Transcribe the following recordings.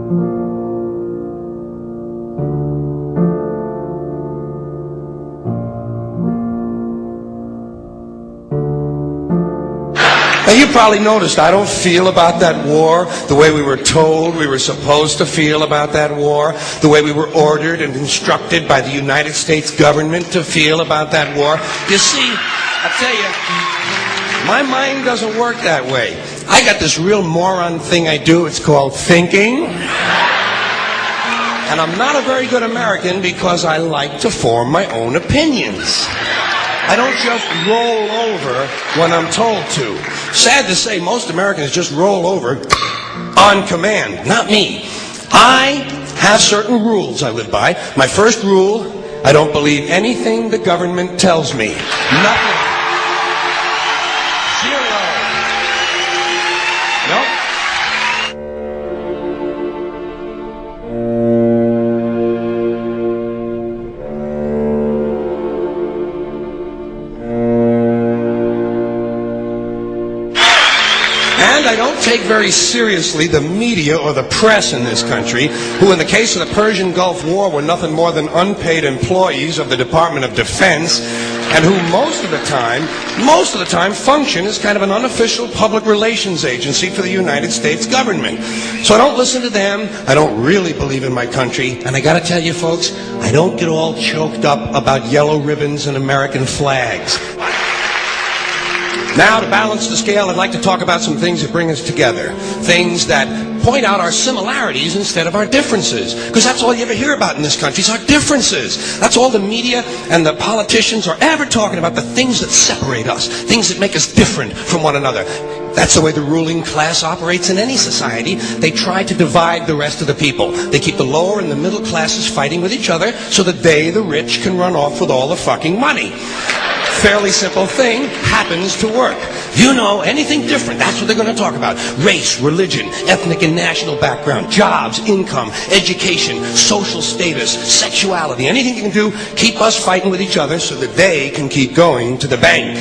Now, you probably noticed I don't feel about that war the way we were told we were supposed to feel about that war, the way we were ordered and instructed by the United States government to feel about that war. You see, I tell you, my mind doesn't work that way. I got this real moron thing I do. It's called thinking. And I'm not a very good American because I like to form my own opinions. I don't just roll over when I'm told to. Sad to say, most Americans just roll over on command. Not me. I have certain rules I live by. My first rule, I don't believe anything the government tells me. Nothing. Zero. Nope. And I don't take very seriously the media or the press in this country, who in the case of the Persian Gulf War were nothing more than unpaid employees of the Department of Defense, and who most of the time function as kind of an unofficial public relations agency for the United States government. So I don't listen to them. I don't really believe in my country. And I gotta tell you folks, I don't get all choked up about yellow ribbons and American flags. Now, to balance the scale, I'd like to talk about some things that bring us together. Things that point out our similarities instead of our differences. Because that's all you ever hear about in this country is our differences. That's all the media and the politicians are ever talking about, the things that separate us, things that make us different from one another. That's the way the ruling class operates in any society. They try to divide the rest of the people. They keep the lower and the middle classes fighting with each other so that they, the rich, can run off with all the fucking money. Fairly simple thing, happens to work. You know, anything different, that's what they're going to talk about. Race, religion, ethnic and national background, jobs, income, education, social status, sexuality, anything you can do, keep us fighting with each other so that they can keep going to the bank.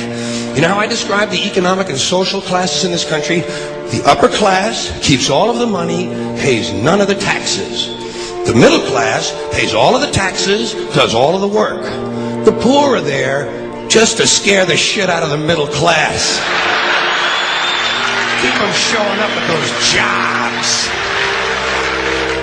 You know how I describe the economic and social classes in this country? The upper class keeps all of the money, pays none of the taxes. The middle class pays all of the taxes, does all of the work. The poor are there just to scare the shit out of the middle class. Keep them showing up at those jobs.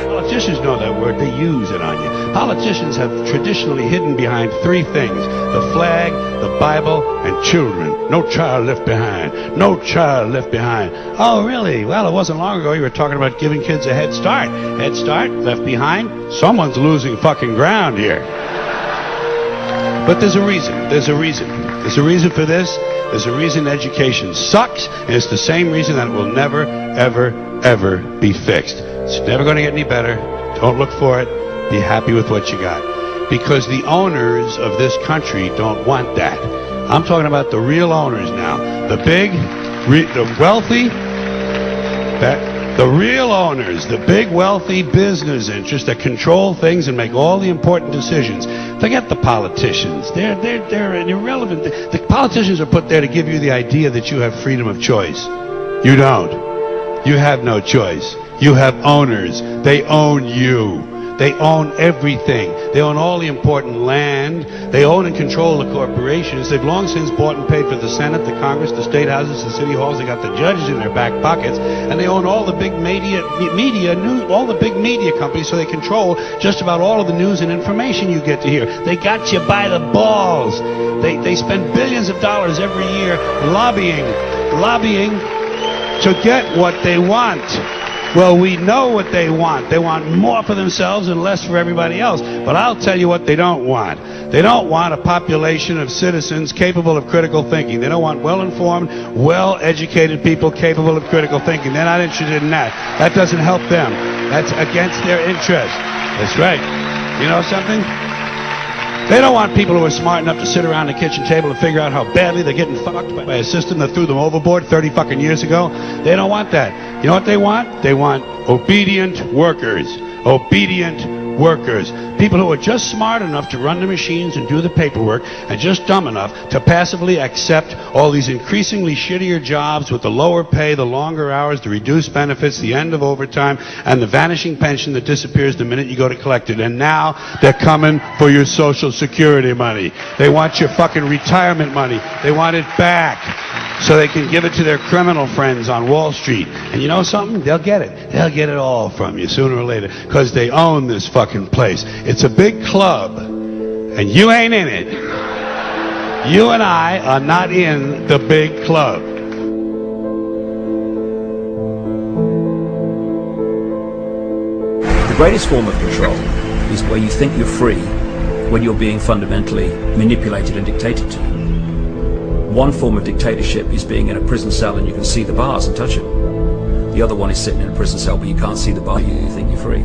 Politicians know that word. They use it on you. Politicians have traditionally hidden behind three things: the flag, the Bible, and children. No child left behind. No child left behind. Oh, really? Well, it wasn't long ago you were talking about giving kids a head start. Head start? Left behind? Someone's losing fucking ground here. But there's a reason. There's a reason. There's a reason for this. There's a reason education sucks, and it's the same reason that it will never, ever, ever be fixed. It's never going to get any better. Don't look for it. Be happy with what you got. Because the owners of this country don't want that. I'm talking about the real owners now. The big, the wealthy, the real owners, the big wealthy business interests that control things and make all the important decisions. Forget the politicians. They're irrelevant. The politicians are put there to give you the idea that you have freedom of choice. You don't. You have no choice. You have owners. They own you. They own everything. They own all the important land. They own and control the corporations. They've long since bought and paid for the Senate, the Congress, the state houses, the city halls. They got the judges in their back pockets, and they own all the big all the big media companies. So they control just about all of the news and information you get to hear. They got you by the balls. They spend billions of dollars every year lobbying to get what they want. Well, we know what they want. They want more for themselves and less for everybody else. But I'll tell you what they don't want. They don't want a population of citizens capable of critical thinking. They don't want well-informed, well-educated people capable of critical thinking. They're not interested in that. That doesn't help them. That's against their interest. That's right. You know something? They don't want people who are smart enough to sit around the kitchen table and figure out how badly they're getting fucked by a system that threw them overboard 30 fucking years ago. They don't want that. You know what they want? They want obedient workers. Obedient workers. People who are just smart enough to run the machines and do the paperwork and just dumb enough to passively accept all these increasingly shittier jobs with the lower pay, the longer hours, the reduced benefits, the end of overtime, and the vanishing pension that disappears the minute you go to collect it. And now they're coming for your Social Security money. They want your fucking retirement money. They want it back so they can give it to their criminal friends on Wall Street. And you know something? They'll get it. They'll get it all from you sooner or later because they own this fucking place. It's a big club, and you ain't in it. You and I are not in the big club. The greatest form of control is where you think you're free when you're being fundamentally manipulated and dictated to. One form of dictatorship is being in a prison cell and you can see the bars and touch them. The other one is sitting in a prison cell but you can't see the bar, you think you're free.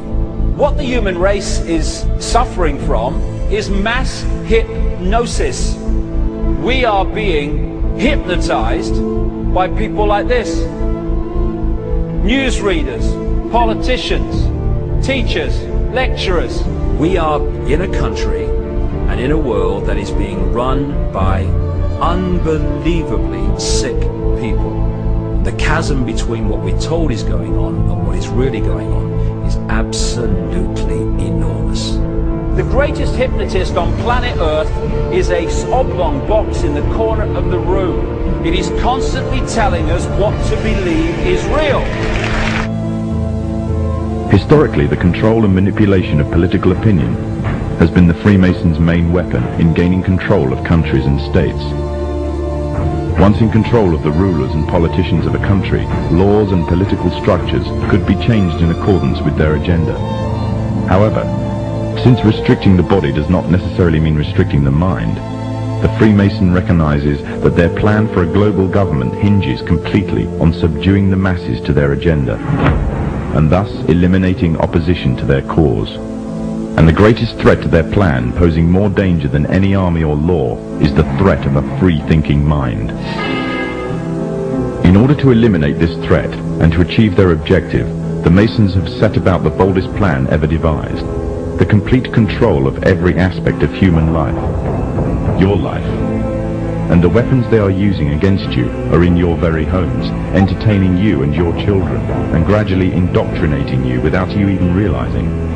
What the human race is suffering from is mass hypnosis. We are being hypnotized by people like this. Newsreaders, politicians, teachers, lecturers. We are in a country and in a world that is being run by unbelievably sick people. The chasm between what we're told is going on and what is really going on is absolutely enormous. The greatest hypnotist on planet Earth is a oblong box in the corner of the room. It is constantly telling us what to believe is real. Historically, the control and manipulation of political opinion has been the Freemasons' main weapon in gaining control of countries and states. Once in control of the rulers and politicians of a country, laws and political structures could be changed in accordance with their agenda. However, since restricting the body does not necessarily mean restricting the mind, the Freemason recognizes that their plan for a global government hinges completely on subduing the masses to their agenda, and thus eliminating opposition to their cause. And the greatest threat to their plan, posing more danger than any army or law, is the threat of a free-thinking mind. In order to eliminate this threat and to achieve their objective, the Masons have set about the boldest plan ever devised: the complete control of every aspect of human life, your life. And the weapons they are using against you are in your very homes, entertaining you and your children, and gradually indoctrinating you without you even realizing.